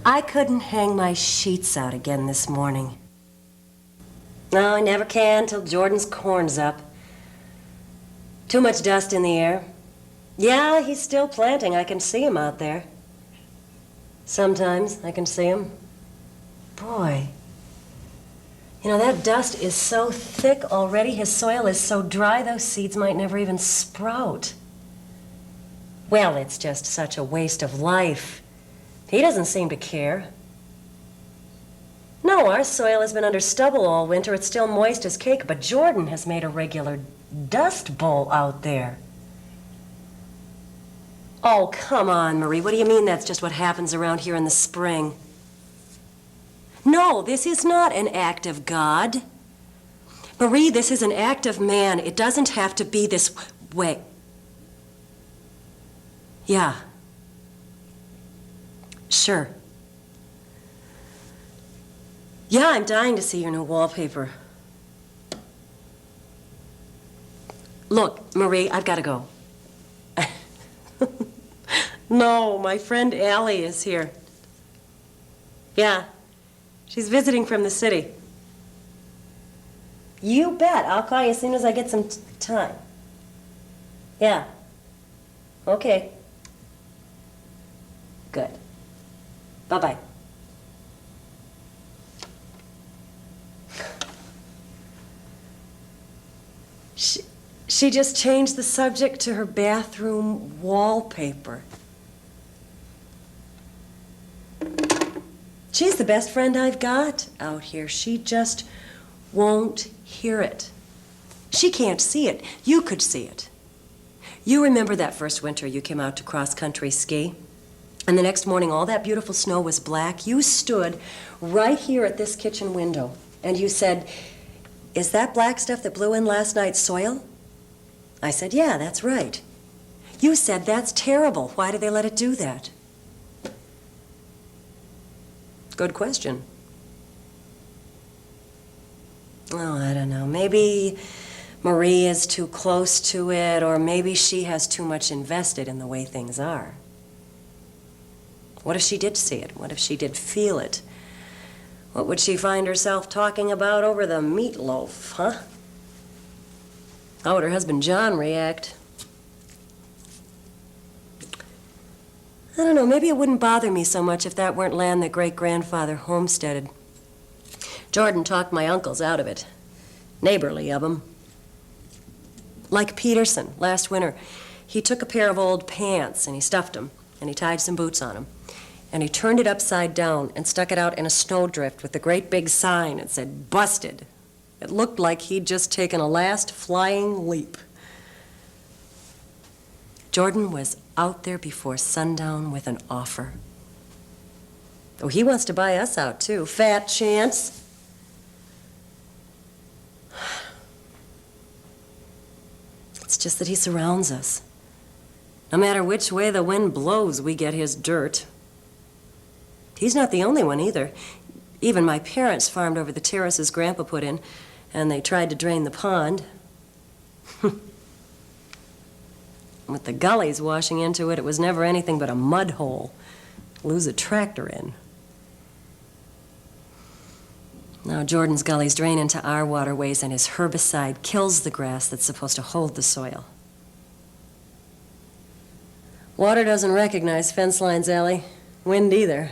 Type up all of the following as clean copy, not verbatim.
I couldn't hang my sheets out again this morning. No, I never can till Jordan's corn's up. Too much dust in the air. Yeah, he's still planting. I can see him out there. Sometimes I can see him. Boy, you know, that dust is so thick already. His soil is so dry, those seeds might never even sprout. Well, it's just such a waste of life. He doesn't seem to care. No, our soil has been under stubble all winter. It's still moist as cake, but Jordan has made a regular dust bowl out there. Oh, come on, Marie. What do you mean that's just what happens around here in the spring? No, this is not an act of God. Marie, this is an act of man. It doesn't have to be this way. Yeah. Sure. Yeah, I'm dying to see your new wallpaper. Look, Marie, I've got to go. No, my friend Allie is here. Yeah, she's visiting from the city. You bet. I'll call you as soon as I get some time. Yeah. Okay. Good. Bye-bye. She just changed the subject to her bathroom wallpaper. She's the best friend I've got out here. She just won't hear it. She can't see it. You could see it. You remember that first winter you came out to cross-country ski? And the next morning, all that beautiful snow was black. You stood right here at this kitchen window, and you said, "Is that black stuff that blew in last night's soil?" I said, "Yeah, that's right." You said, "That's terrible. Why do they let it do that?" Good question. Oh, I don't know. Maybe Marie is too close to it, or maybe she has too much invested in the way things are. What if she did see it? What if she did feel it? What would she find herself talking about over the meatloaf, huh? How would her husband John react? I don't know, maybe it wouldn't bother me so much if that weren't land that great-grandfather homesteaded. Jordan talked my uncles out of it. Neighborly of 'em. Like Peterson, last winter. He took a pair of old pants and he stuffed them, and he tied some boots on them. And he turned it upside down and stuck it out in a snowdrift with a great big sign that said, "Busted." It looked like he'd just taken a last flying leap. Jordan was out there before sundown with an offer. Oh, he wants to buy us out, too. Fat chance. It's just that he surrounds us. No matter which way the wind blows, we get his dirt. He's not the only one, either. Even my parents farmed over the terraces Grandpa put in, and they tried to drain the pond. With the gullies washing into it, it was never anything but a mud hole. Lose a tractor in. Now Jordan's gullies drain into our waterways, and his herbicide kills the grass that's supposed to hold the soil. Water doesn't recognize fence lines, Ellie. Wind either.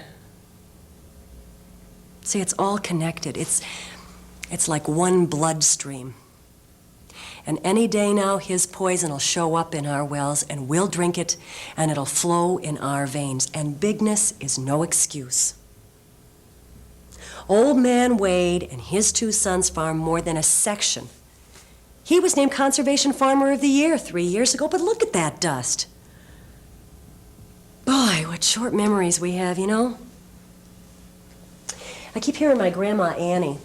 See, it's all connected. It's like one bloodstream. And any day now, his poison will show up in our wells, and we'll drink it, and it'll flow in our veins. And bigness is no excuse. Old man Wade and his 2 sons farm more than a section. He was named Conservation Farmer of the Year 3 years ago, but look at that dust. Boy, what short memories we have, you know? I keep hearing my Grandma Annie.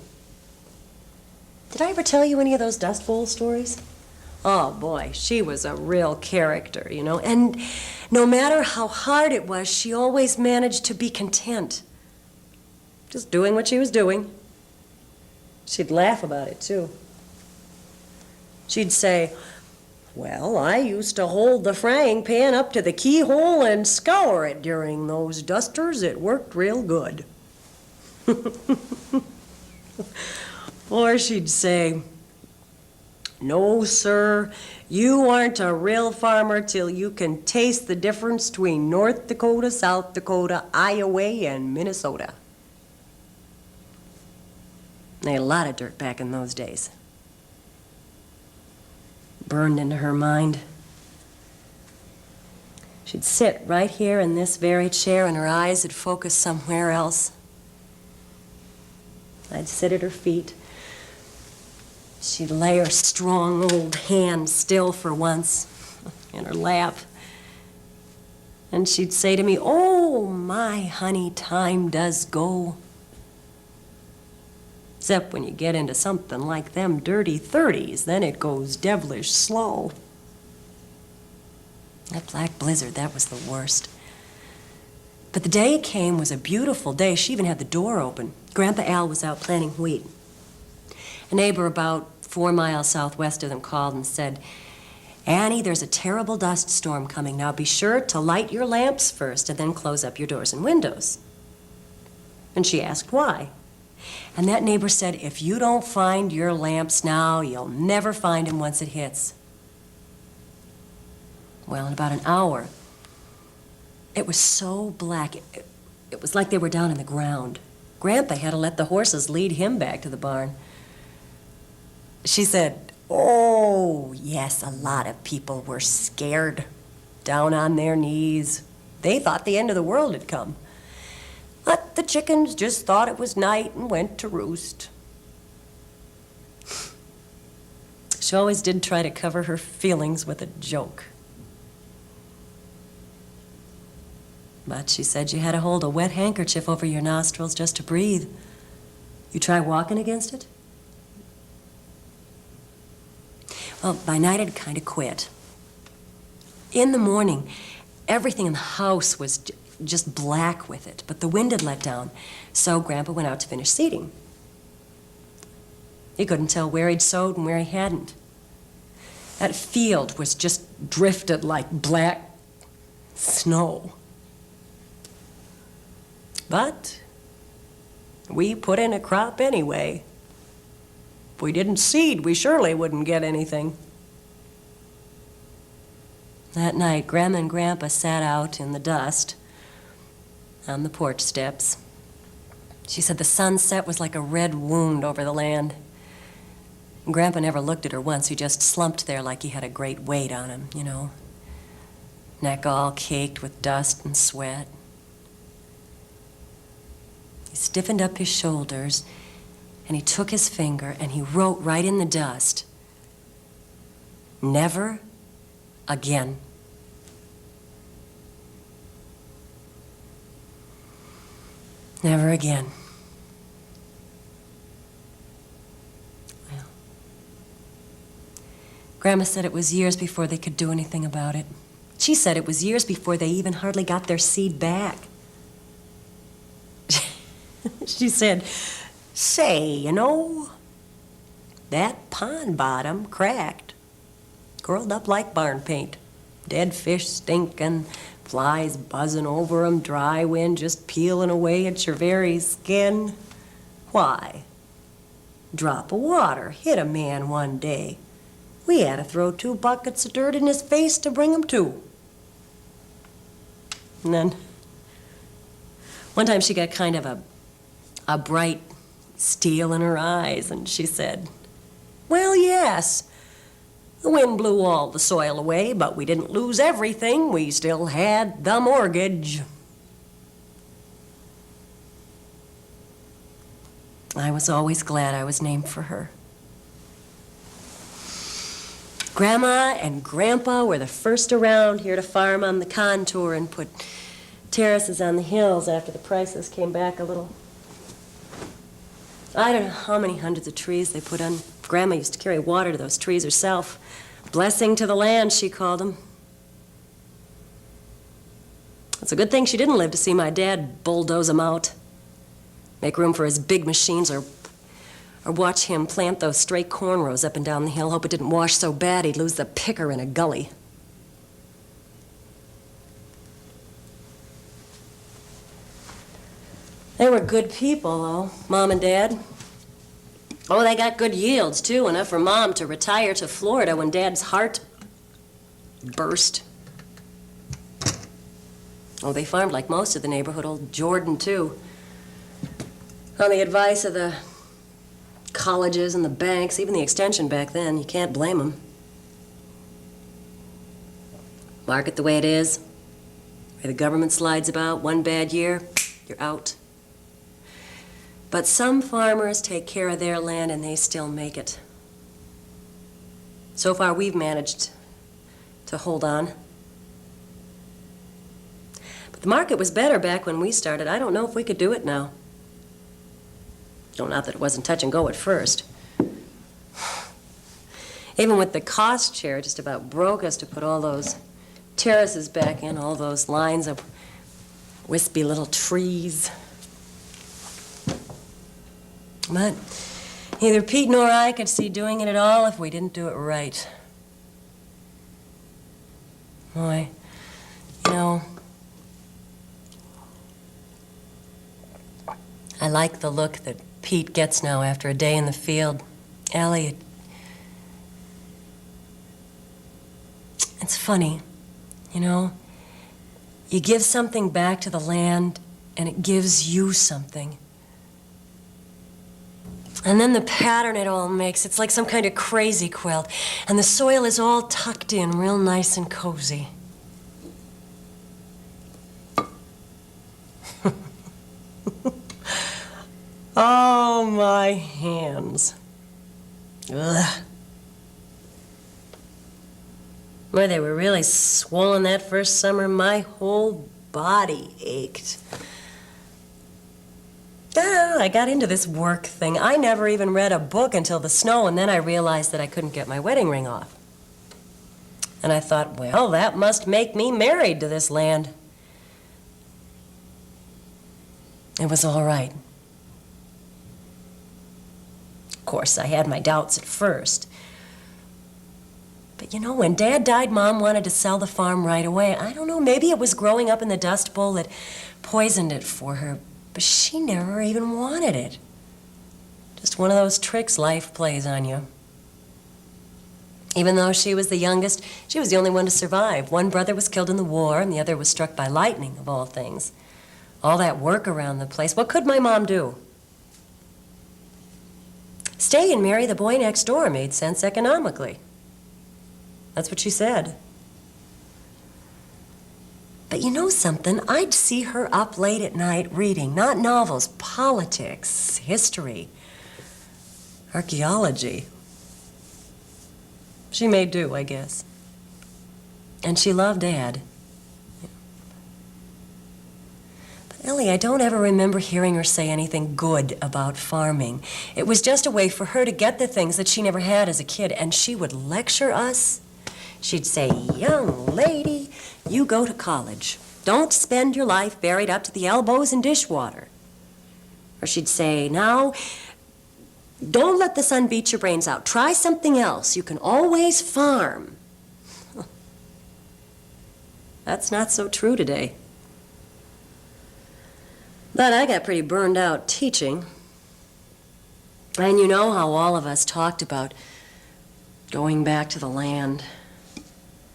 Did I ever tell you any of those Dust Bowl stories? Oh, boy, she was a real character, you know. And no matter how hard it was, she always managed to be content. Just doing what she was doing. She'd laugh about it, too. She'd say, Well, I used to hold the frying pan up to the keyhole and scour it during those dusters. It worked real good. Or she'd say, no, sir, you aren't a real farmer till you can taste the difference between North Dakota, South Dakota, Iowa, and Minnesota. They had a lot of dirt back in those days. Burned into her mind. She'd sit right here in this very chair and her eyes would focus somewhere else. I'd sit at her feet. She'd lay her strong old hand still for once in her lap. And she'd say to me, oh, my honey, time does go. Except when you get into something like them dirty 30s, then it goes devilish slow. That black blizzard, that was the worst. But the day it came was a beautiful day. She even had the door open. Grandpa Al was out planting wheat. A neighbor about 4 miles southwest of them called and said, Annie, there's a terrible dust storm coming. Now be sure to light your lamps first and then close up your doors and windows. And she asked why. And that neighbor said, if you don't find your lamps now, you'll never find them once it hits. Well, in about an hour, it was so black, it was like they were down in the ground. Grandpa had to let the horses lead him back to the barn. She said, oh, yes, a lot of people were scared, down on their knees. They thought the end of the world had come. But the chickens just thought it was night and went to roost. She always did try to cover her feelings with a joke. But she said you had to hold a wet handkerchief over your nostrils just to breathe. You try walking against it? Well, by night I'd kind of quit. In the morning, everything in the house was just black with it, but the wind had let down, so Grandpa went out to finish seeding. He couldn't tell where he'd sowed and where he hadn't. That field was just drifted like black snow. But we put in a crop anyway. If we didn't seed, we surely wouldn't get anything. That night, Grandma and Grandpa sat out in the dust on the porch steps. She said the sunset was like a red wound over the land. Grandpa never looked at her once. He just slumped there like he had a great weight on him, you know. Neck all caked with dust and sweat. He stiffened up his shoulders, and he took his finger and he wrote right in the dust, never again. Never again. Well, Grandma said it was years before they could do anything about it. She said it was years before they even hardly got their seed back. She said, say, you know, that pond bottom cracked, curled up like barn paint, dead fish stinking, flies buzzing over 'em, dry wind just peeling away at your very skin. Why? Drop of water hit a man one day. We had to throw 2 buckets of dirt in his face to bring him to. And then one time she got kind of a bright steel in her eyes, and she said, well, yes, the wind blew all the soil away, but we didn't lose everything. We still had the mortgage. I was always glad I was named for her. Grandma and Grandpa were the first around here to farm on the contour and put terraces on the hills after the prices came back a little. I don't know how many hundreds of trees they put on. Grandma used to carry water to those trees herself. Blessing to the land, she called them. It's a good thing she didn't live to see my dad bulldoze them out. Make room for his big machines or Or watch him plant those stray cornrows up and down the hill, hope it didn't wash so bad he'd lose the picker in a gully. They were good people, though, Mom and Dad. Oh, they got good yields, too, enough for Mom to retire to Florida when Dad's heart burst. Oh, they farmed like most of the neighborhood, old Jordan, too. On the advice of the colleges and the banks, even the extension back then, you can't blame them. Market the way it is, the way the government slides about, one bad year, you're out. But some farmers take care of their land and they still make it. So far, we've managed to hold on. But the market was better back when we started. I don't know if we could do it now. No, not that it wasn't touch and go at first. Even with the cost share, it just about broke us to put all those terraces back in, all those lines of wispy little trees. But neither Pete nor I could see doing it at all if we didn't do it right. Boy, you know, I like the look that Pete gets now after a day in the field. Allie, it's funny, you know? You give something back to the land, and it gives you something. And then the pattern it all makes, it's like some kind of crazy quilt. And the soil is all tucked in real nice and cozy. Oh, my hands. Ugh. Boy, they were really swollen that first summer. My whole body ached. I got into this work thing. I never even read a book until the snow, and then I realized that I couldn't get my wedding ring off. And I thought, well, that must make me married to this land. It was all right. Of course, I had my doubts at first. But you know, when Dad died, Mom wanted to sell the farm right away. I don't know, maybe it was growing up in the Dust Bowl that poisoned it for her. But she never even wanted it. Just one of those tricks life plays on you. Even though she was the youngest, she was the only one to survive. One brother was killed in the war, and the other was struck by lightning, of all things. All that work around the place. What could my mom do? Stay and marry the boy next door made sense economically. That's what she said. But you know something? I'd see her up late at night reading, not novels, politics, history, archaeology. She made do, I guess. And she loved Dad. But Ellie, I don't ever remember hearing her say anything good about farming. It was just a way for her to get the things that she never had as a kid, and she would lecture us. She'd say, young lady, you go to college. Don't spend your life buried up to the elbows in dishwater. Or she'd say, now, don't let the sun beat your brains out. Try something else. You can always farm. That's not so true today. But I got pretty burned out teaching. And you know how all of us talked about going back to the land.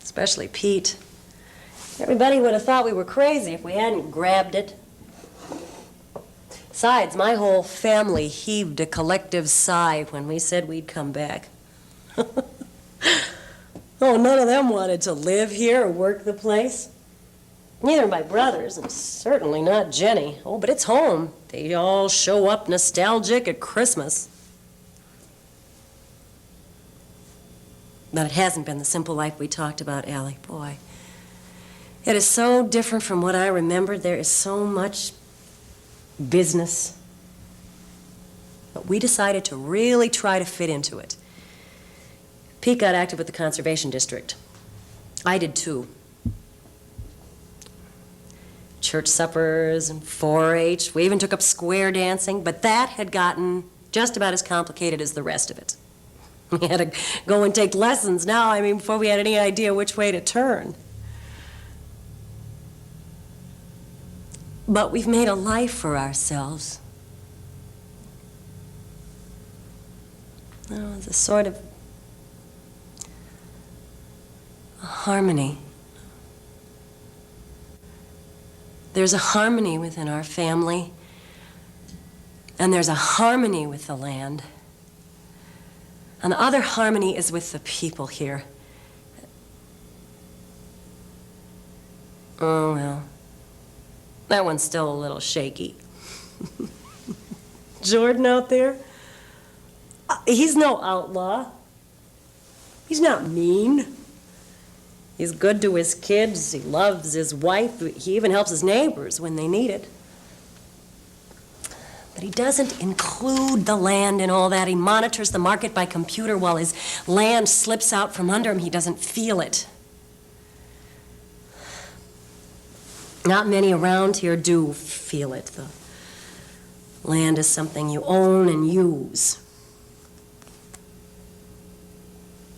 Especially Pete. Everybody would have thought we were crazy if we hadn't grabbed it. Besides, my whole family heaved a collective sigh when we said we'd come back. Oh, none of them wanted to live here or work the place. Neither my brothers, and certainly not Jenny. Oh, but it's home. They all show up nostalgic at Christmas. But it hasn't been the simple life we talked about, Allie. Boy, it is so different from what I remembered. There is so much business. But we decided to really try to fit into it. Pete got active with the Conservation District. I did too. Church suppers and 4-H. We even took up square dancing, but that had gotten just about as complicated as the rest of it. We had to go and take lessons now, before we had any idea which way to turn. But we've made a life for ourselves. It's a sort of a harmony. There's a harmony within our family, and there's a harmony with the land. And the other harmony is with the people here. Oh, well, that one's still a little shaky. Jordan out there, he's no outlaw. He's not mean. He's good to his kids. He loves his wife. He even helps his neighbors when they need it. But he doesn't include the land in all that. He monitors the market by computer while his land slips out from under him. He doesn't feel it. Not many around here do feel it. The land is something you own and use.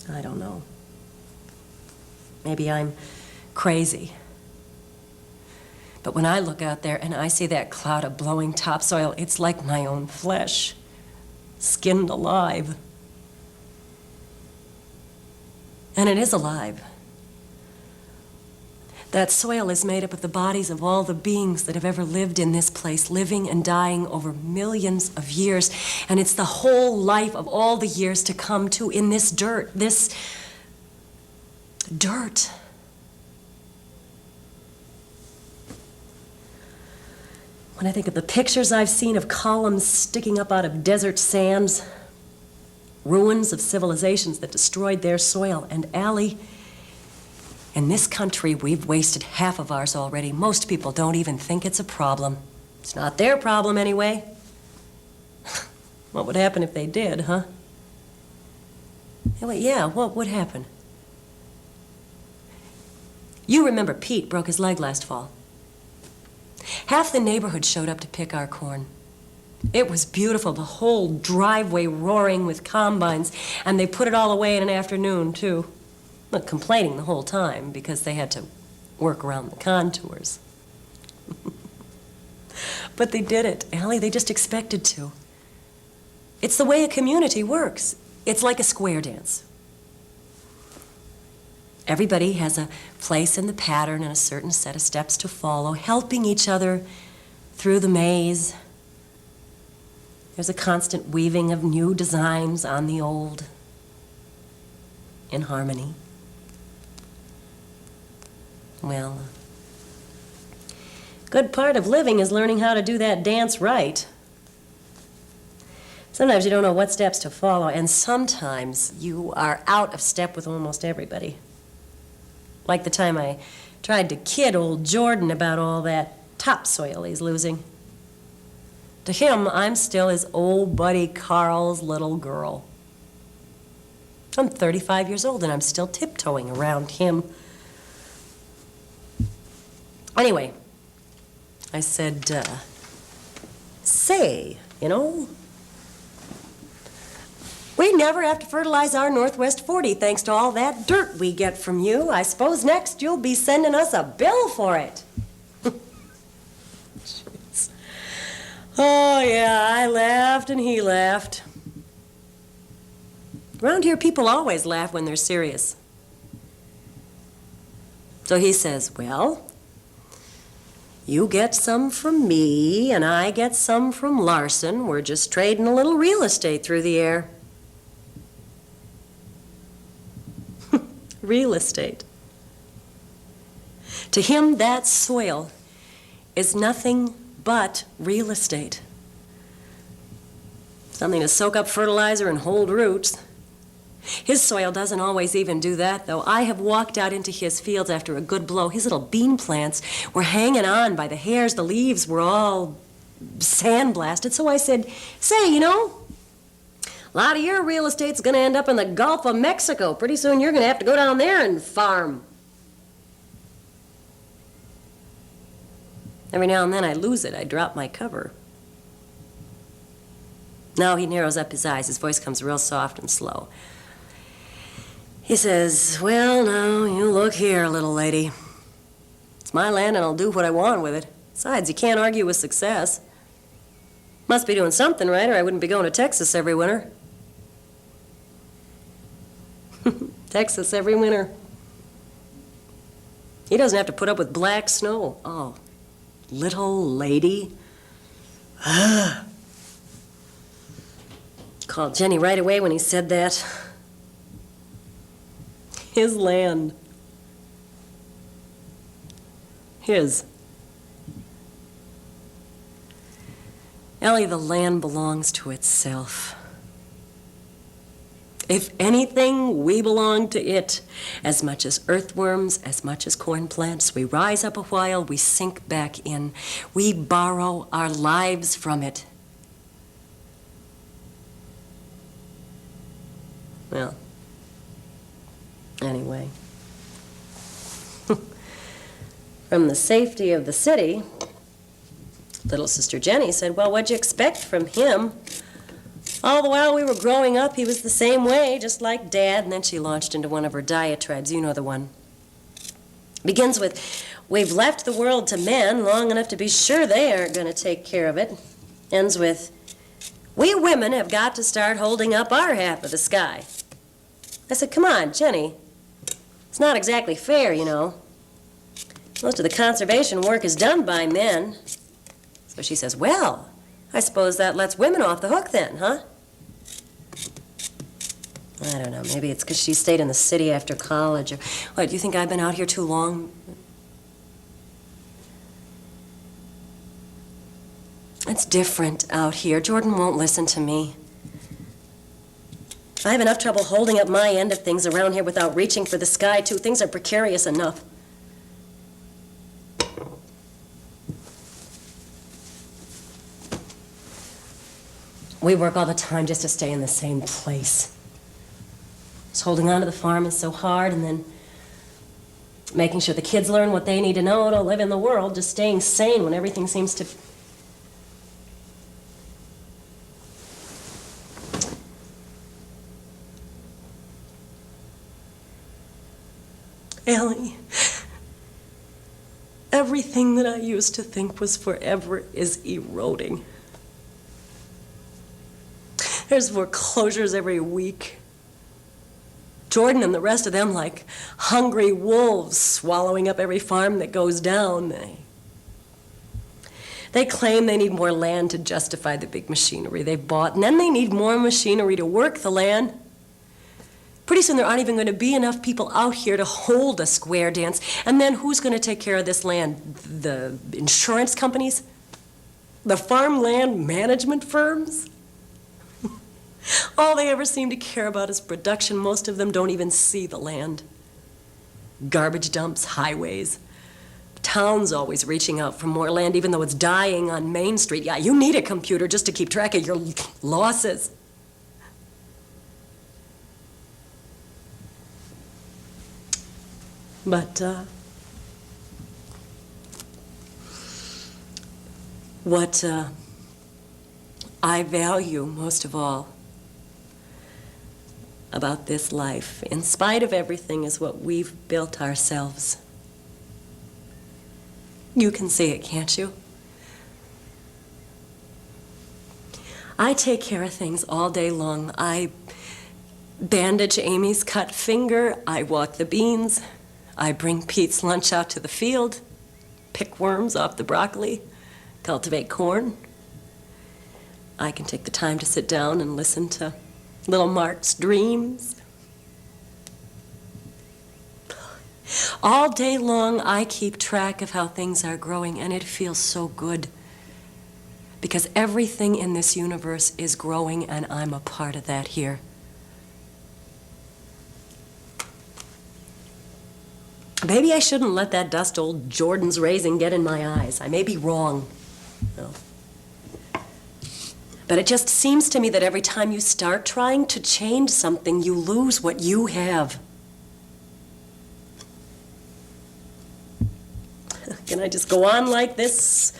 I don't know. Maybe I'm crazy. But when I look out there and I see that cloud of blowing topsoil, it's like my own flesh, skinned alive. And it is alive. That soil is made up of the bodies of all the beings that have ever lived in this place, living and dying over millions of years. And it's the whole life of all the years to come, too, in this dirt, this dirt. When I think of the pictures I've seen of columns sticking up out of desert sands, ruins of civilizations that destroyed their soil, and Allie, in this country, we've wasted half of ours already. Most people don't even think it's a problem. It's not their problem anyway. What would happen if they did, huh? Yeah, what would happen? You remember Pete broke his leg last fall. Half the neighborhood showed up to pick our corn. It was beautiful, the whole driveway roaring with combines, and they put it all away in an afternoon, too. Look, complaining the whole time because they had to work around the contours. But they did it, Allie. They just expected to. It's the way a community works. It's like a square dance. Everybody has a place in the pattern and a certain set of steps to follow, helping each other through the maze. There's a constant weaving of new designs on the old, in harmony. Well, a good part of living is learning how to do that dance right. Sometimes you don't know what steps to follow, and sometimes you are out of step with almost everybody. Like the time I tried to kid old Jordan about all that topsoil he's losing. To him, I'm still his old buddy Carl's little girl. I'm 35 years old and I'm still tiptoeing around him. Anyway, I said, say, we never have to fertilize our Northwest 40 thanks to all that dirt we get from you. I suppose next you'll be sending us a bill for it. Jeez. Oh, yeah, I laughed and he laughed. Around here, people always laugh when they're serious. So he says, well, you get some from me and I get some from Larson. We're just trading a little real estate through the air. Real estate. To him, that soil is nothing but real estate. Something to soak up fertilizer and hold roots. His soil doesn't always even do that, though. I have walked out into his fields after a good blow. His little bean plants were hanging on by the hairs. The leaves were all sandblasted. So I said, say, a lot of your real estate's going to end up in the Gulf of Mexico. Pretty soon you're going to have to go down there and farm. Every now and then I lose it. I drop my cover. Now he narrows up his eyes. His voice comes real soft and slow. He says, "Well, now, you look here, little lady. It's my land and I'll do what I want with it. Besides, you can't argue with success. Must be doing something right or I wouldn't be going to Texas every winter." Texas every winter. He doesn't have to put up with black snow. Oh, little lady. Called Jenny right away when he said that. His land. His. Ellie, the land belongs to itself. If anything, we belong to it. As much as earthworms, as much as corn plants. We rise up a while, we sink back in. We borrow our lives from it. Well, anyway. From the safety of the city, little sister Jenny said, "Well, what'd you expect from him? All the while we were growing up, he was the same way, just like Dad." And then she launched into one of her diatribes. You know the one. Begins with, "We've left the world to men long enough to be sure they aren't going to take care of it." Ends with, "We women have got to start holding up our half of the sky." I said, "Come on, Jenny. It's not exactly fair, you know. Most of the conservation work is done by men." So she says, "Well, I suppose that lets women off the hook then, huh?" I don't know. Maybe it's because she stayed in the city after college. Or what, do you think I've been out here too long? It's different out here. Jordan won't listen to me. I have enough trouble holding up my end of things around here without reaching for the sky, too. Things are precarious enough. We work all the time just to stay in the same place. Just holding on to the farm is so hard, and then making sure the kids learn what they need to know to live in the world, just staying sane when everything seems to... Ellie, everything that I used to think was forever is eroding. There's foreclosures every week. Jordan and the rest of them like hungry wolves swallowing up every farm that goes down. They claim they need more land to justify the big machinery they've bought, and then they need more machinery to work the land. Pretty soon there aren't even going to be enough people out here to hold a square dance. And then who's going to take care of this land? The insurance companies? The farmland management firms? All they ever seem to care about is production. Most of them don't even see the land. Garbage dumps, highways. The town's always reaching out for more land, even though it's dying on Main Street. Yeah, you need a computer just to keep track of your losses. But what I value most of all about this life, in spite of everything, is what we've built ourselves. You can see it, can't you? I take care of things all day long. I bandage Amy's cut finger. I walk the beans. I bring Pete's lunch out to the field, pick worms off the broccoli, cultivate corn. I can take the time to sit down and listen to little Mark's dreams. All day long, I keep track of how things are growing, and it feels so good. Because everything in this universe is growing, and I'm a part of that here. Maybe I shouldn't let that dust old Jordan's raising get in my eyes. I may be wrong. No. But it just seems to me that every time you start trying to change something, you lose what you have. Can I just go on like this?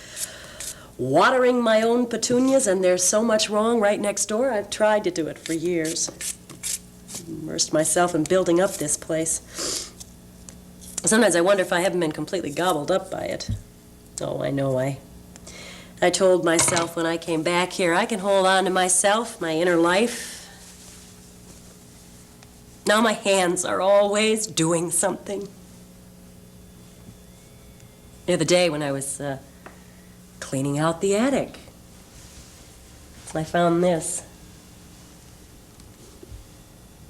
watering my own petunias, and there's so much wrong right next door. I've tried to do it for years. Immersed myself in building up this place. Sometimes I wonder if I haven't been completely gobbled up by it. Oh, I know I told myself when I came back here, I can hold on to myself, my inner life. Now my hands are always doing something. The other day when I was cleaning out the attic, I found this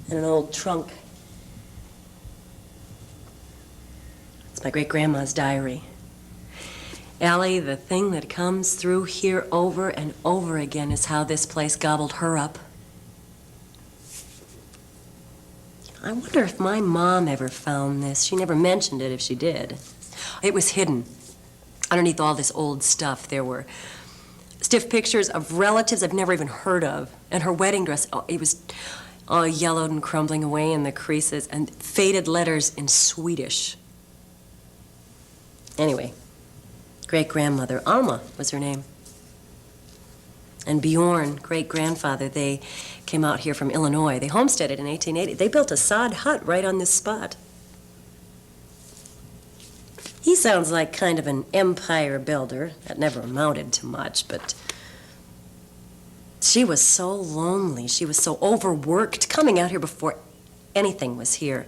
in an old trunk. It's my great-grandma's diary. Allie, the thing that comes through here over and over again is how this place gobbled her up. I wonder if my mom ever found this. She never mentioned it if she did. It was hidden. Underneath all this old stuff, there were stiff pictures of relatives I've never even heard of. And her wedding dress, it was all yellowed and crumbling away in the creases, and faded letters in Swedish. Anyway, great-grandmother, Alma was her name. And Bjorn, great-grandfather, they came out here from Illinois. They homesteaded in 1880. They built a sod hut right on this spot. He sounds like kind of an empire builder. That never amounted to much, but she was so lonely. She was so overworked, coming out here before anything was here.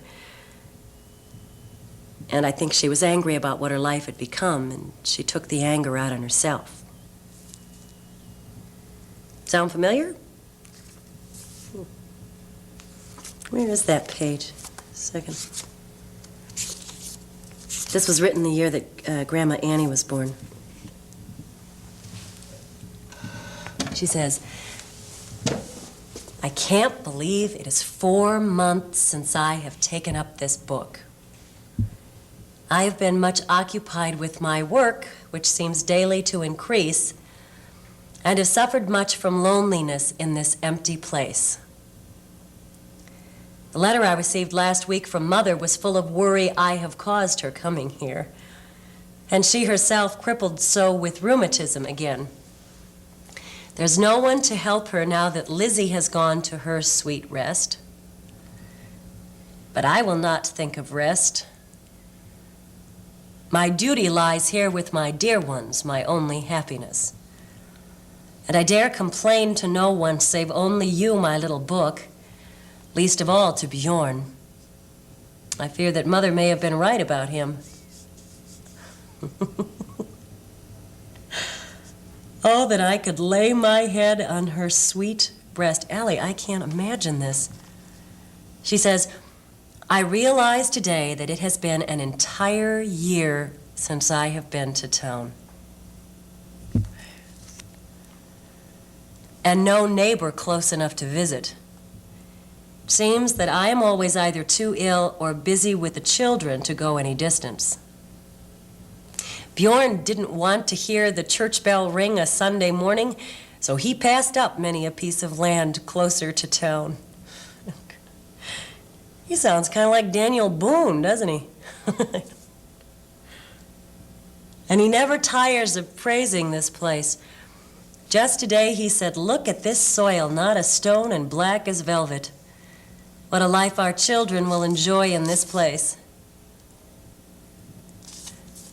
And I think she was angry about what her life had become, and she took the anger out on herself. Sound familiar? Where is that page? A second. This was written the year that Grandma Annie was born. She says, I can't believe it is 4 months since I have taken up this book. I have been much occupied with my work, which seems daily to increase, and have suffered much from loneliness in this empty place. The letter I received last week from Mother was full of worry I have caused her coming here, and she herself crippled so with rheumatism again. There's no one to help her now that Lizzie has gone to her sweet rest. But I will not think of rest. My duty lies here with my dear ones, my only happiness. And I dare complain to no one save only you, my little book, least of all to Bjorn. I fear that Mother may have been right about him. Oh, that I could lay my head on her sweet breast. Allie, I can't imagine this. She says, I realize today that it has been an entire year since I have been to town. And no neighbor close enough to visit. Seems that I am always either too ill or busy with the children to go any distance. Bjorn didn't want to hear the church bell ring a Sunday morning, so he passed up many a piece of land closer to town. He sounds kind of like Daniel Boone, doesn't he? And he never tires of praising this place. Just today he said, look at this soil, not a stone and black as velvet. What a life our children will enjoy in this place.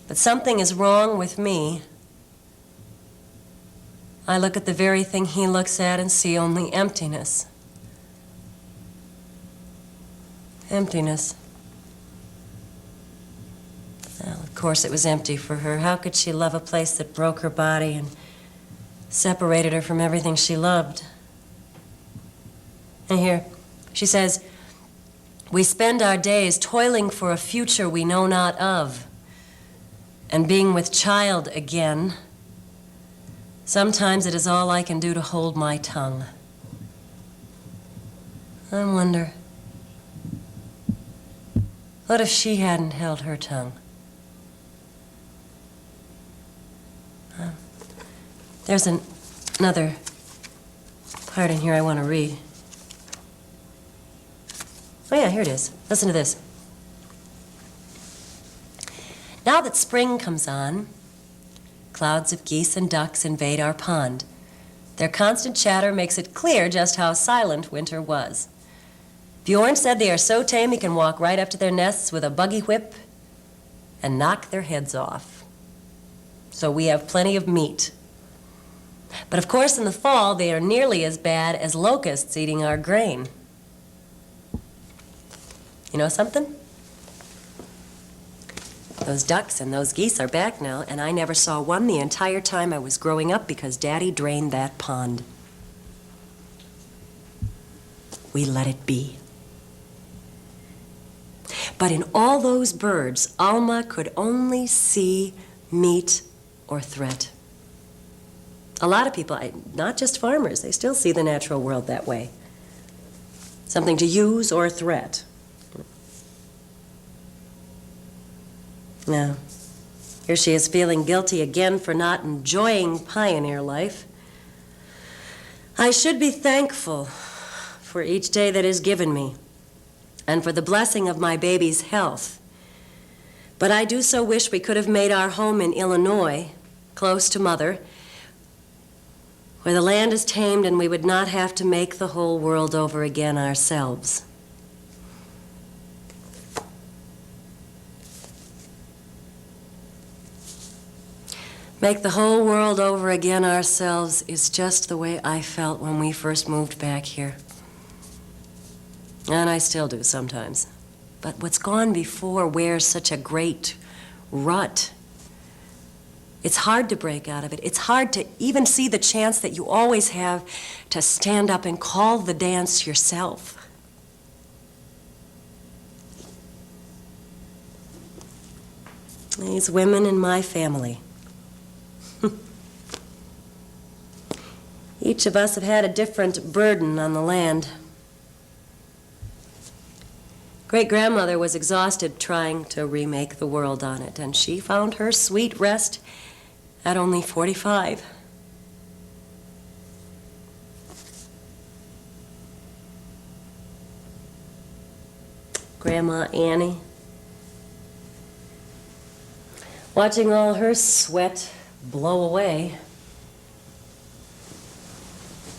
But something is wrong with me. I look at the very thing he looks at and see only emptiness. Emptiness. Well, of course it was empty for her. How could she love a place that broke her body and separated her from everything she loved? And here, she says, we spend our days toiling for a future we know not of, and being with child again. Sometimes it is all I can do to hold my tongue. I wonder, what if she hadn't held her tongue? There's another part in here I want to read. Oh yeah, here it is. Listen to this. Now that spring comes on, clouds of geese and ducks invade our pond. Their constant chatter makes it clear just how silent winter was. Bjorn said they are so tame he can walk right up to their nests with a buggy whip and knock their heads off. So we have plenty of meat. But of course in the fall they are nearly as bad as locusts eating our grain. You know something? Those ducks and those geese are back now, and I never saw one the entire time I was growing up because Daddy drained that pond. We let it be. But in all those birds, Alma could only see meat or threat. A lot of people, not just farmers, they still see the natural world that way. Something to use or a threat. Now, here she is feeling guilty again for not enjoying pioneer life. I should be thankful for each day that is given me and for the blessing of my baby's health. But I do so wish we could have made our home in Illinois, close to Mother, where the land is tamed and we would not have to make the whole world over again ourselves. Make the whole world over again ourselves is just the way I felt when we first moved back here. And I still do sometimes. But what's gone before wears such a great rut. It's hard to break out of it. It's hard to even see the chance that you always have to stand up and call the dance yourself. These women in my family. Each of us have had a different burden on the land. Great-grandmother was exhausted trying to remake the world on it, and she found her sweet rest at only 45. Grandma Annie, watching all her sweat blow away.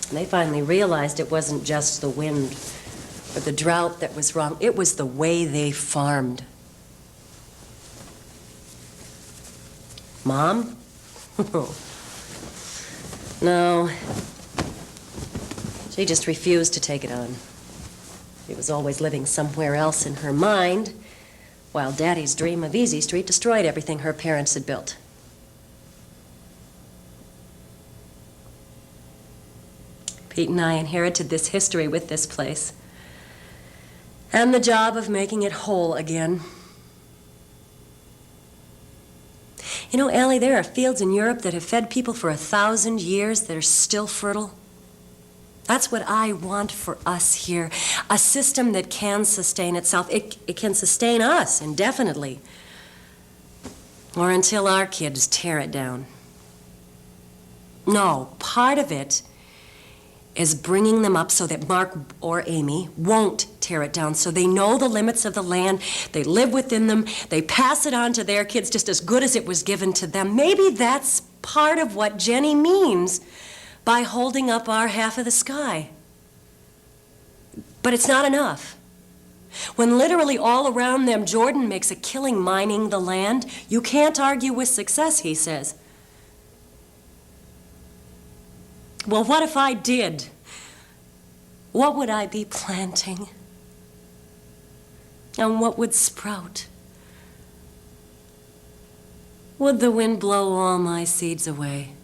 And they finally realized it wasn't just the wind or the drought that was wrong. It was the way they farmed. Mom? No. She just refused to take it on. She was always living somewhere else in her mind, while Daddy's dream of Easy Street destroyed everything her parents had built. Pete and I inherited this history with this place, and the job of making it whole again. You know, Allie, there are fields in Europe that have fed people for 1,000 years that are still fertile. That's what I want for us here, a system that can sustain itself. It can sustain us indefinitely, or until our kids tear it down. No, part of it is bringing them up so that Mark or Amy won't tear it down, so they know the limits of the land, they live within them, they pass it on to their kids just as good as it was given to them. Maybe that's part of what Jenny means by holding up our half of the sky. But it's not enough. When literally all around them Jordan makes a killing mining the land, you can't argue with success, he says. Well, what if I did? What would I be planting? And what would sprout? Would the wind blow all my seeds away?